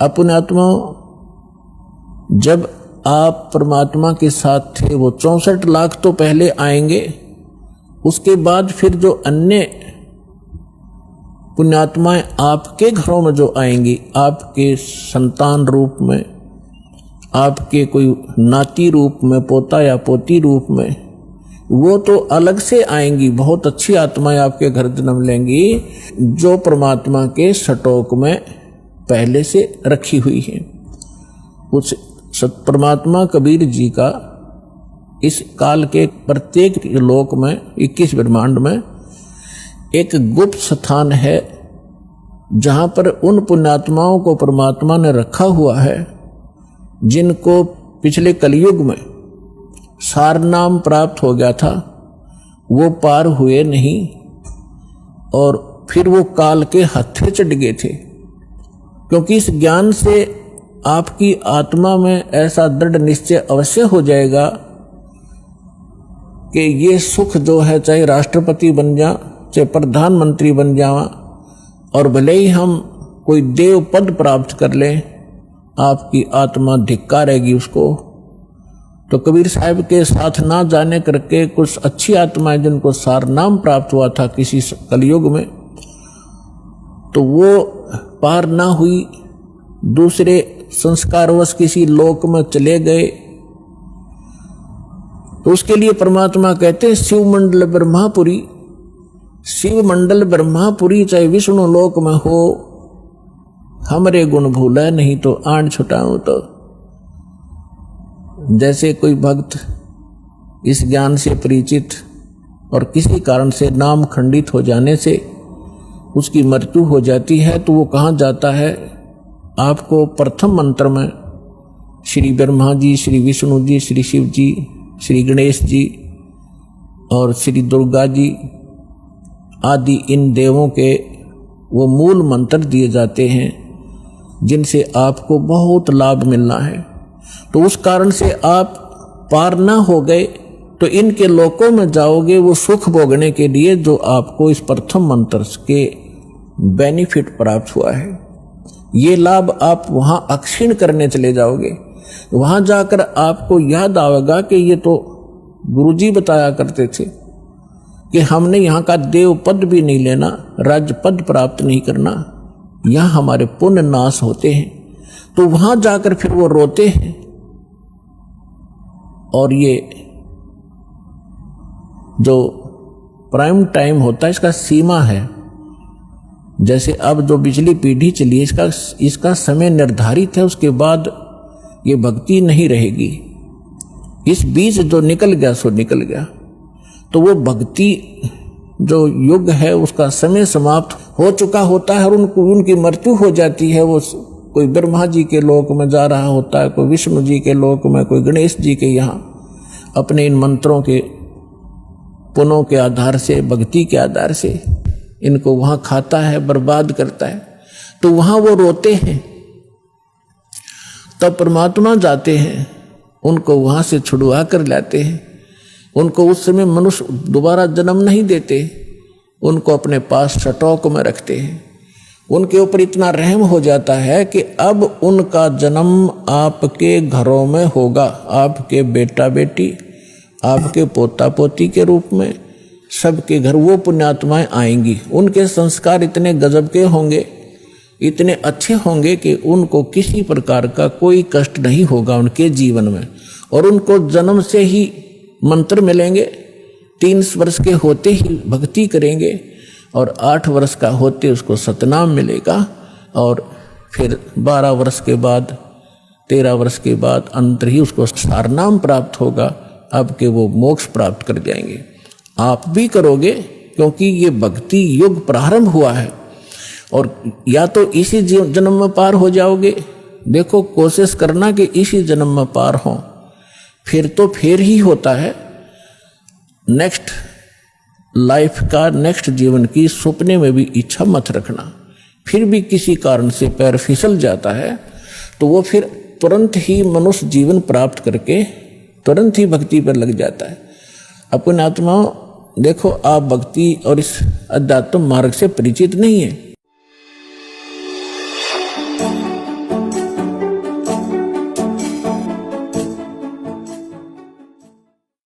अपने आत्मा जब आप परमात्मा के साथ थे वो 64 लाख तो पहले आएंगे, उसके बाद फिर जो अन्य पुण्यात्माएं आपके घरों में जो आएंगी, आपके संतान रूप में, आपके कोई नाती रूप में, पोता या पोती रूप में, वो तो अलग से आएंगी। बहुत अच्छी आत्माएं आपके घर जन्म लेंगी जो परमात्मा के स्टॉक में पहले से रखी हुई है। उस परमात्मा कबीर जी का इस काल के प्रत्येक लोक में 21 ब्रह्मांड में एक गुप्त स्थान है जहां पर उन पुण्यात्माओं को परमात्मा ने रखा हुआ है जिनको पिछले कलयुग में सार नाम प्राप्त हो गया था, वो पार हुए नहीं और फिर वो काल के हत्थे चढ़ गए थे। क्योंकि इस ज्ञान से आपकी आत्मा में ऐसा दृढ़ निश्चय अवश्य हो जाएगा कि ये सुख जो है, चाहे राष्ट्रपति बन जा, चाहे प्रधानमंत्री बन जावा, और भले ही हम कोई देव पद प्राप्त कर लें, आपकी आत्मा धिक्कारेगी उसको। तो कबीर साहब के साथ ना जाने करके कुछ अच्छी आत्माएं जिनको सार नाम प्राप्त हुआ था किसी कलयुग में, तो वो पार ना हुई, दूसरे संस्कारवश किसी लोक में चले गए। तो उसके लिए परमात्मा कहते हैं शिव मंडल ब्रह्मापुरी, शिव मंडल ब्रह्मापुरी चाहे विष्णु लोक में हो, हमरे गुण भूला नहीं तो आन छुटाऊं। तो जैसे कोई भक्त इस ज्ञान से परिचित और किसी कारण से नाम खंडित हो जाने से उसकी मृत्यु हो जाती है, तो वो कहाँ जाता है? आपको प्रथम मंत्र में श्री ब्रह्मा जी, श्री विष्णु जी, श्री शिव जी, श्री गणेश जी और श्री दुर्गा जी आदि इन देवों के वो मूल मंत्र दिए जाते हैं जिनसे आपको बहुत लाभ मिलना है। तो उस कारण से आप पार ना हो गए तो इनके लोकों में जाओगे वो सुख भोगने के लिए जो आपको इस प्रथम मंत्र के बेनिफिट प्राप्त हुआ है। ये लाभ आप वहां अक्षीण करने चले जाओगे। वहां जाकर आपको याद आएगा कि ये तो गुरुजी बताया करते थे कि हमने यहाँ का देव पद भी नहीं लेना, राज्य पद प्राप्त नहीं करना, यहाँ हमारे पुण्य नाश होते हैं। तो वहां जाकर फिर वो रोते हैं। और ये जो प्राइम टाइम होता है इसका सीमा है। जैसे अब जो पिछली पीढ़ी चली है इसका समय निर्धारित है, उसके बाद ये भक्ति नहीं रहेगी। इस बीच जो निकल गया सो निकल गया। तो वो भक्ति जो युग है उसका समय समाप्त हो चुका होता है और उनकी मृत्यु हो जाती है। वो कोई ब्रह्मा जी के लोक में जा रहा होता है, कोई विष्णु जी के लोक में, कोई गणेश जी के यहाँ अपने इन मंत्रों के पुनों के आधार से, भक्ति के आधार से इनको वहाँ खाता है, बर्बाद करता है। तो वहाँ वो रोते हैं। तब परमात्मा जाते हैं, उनको वहाँ से छुड़वा कर लाते हैं। उनको उस समय मनुष्य दोबारा जन्म नहीं देते, उनको अपने पास स्टॉक में रखते हैं। उनके ऊपर इतना रहम हो जाता है कि अब उनका जन्म आपके घरों में होगा, आपके बेटा बेटी, आपके पोता पोती के रूप में सबके घर वो पुण्यात्माएं आएंगी। उनके संस्कार इतने गजब के होंगे, इतने अच्छे होंगे कि उनको किसी प्रकार का कोई कष्ट नहीं होगा उनके जीवन में। और उनको जन्म से ही मंत्र मिलेंगे, 3 वर्ष के होते ही भक्ति करेंगे और 8 वर्ष का होते उसको सतनाम मिलेगा। और फिर 12 वर्ष के बाद, 13 वर्ष के बाद अंतर ही उसको सारनाम प्राप्त होगा। अब के वो मोक्ष प्राप्त कर जाएंगे। आप भी करोगे क्योंकि ये भक्ति युग प्रारंभ हुआ है। और या तो इसी जन्म में पार हो जाओगे, देखो कोशिश करना कि इसी जन्म में पार हो, फिर तो फिर ही होता है। नेक्स्ट लाइफ का, नेक्स्ट जीवन की सपने में भी इच्छा मत रखना। फिर भी किसी कारण से पैर फिसल जाता है तो वो फिर तुरंत ही मनुष्य जीवन प्राप्त करके तुरंत ही भक्ति पर लग जाता है। अपने आत्माओं देखो, आप भक्ति और इस अध्यात्म मार्ग से परिचित नहीं है।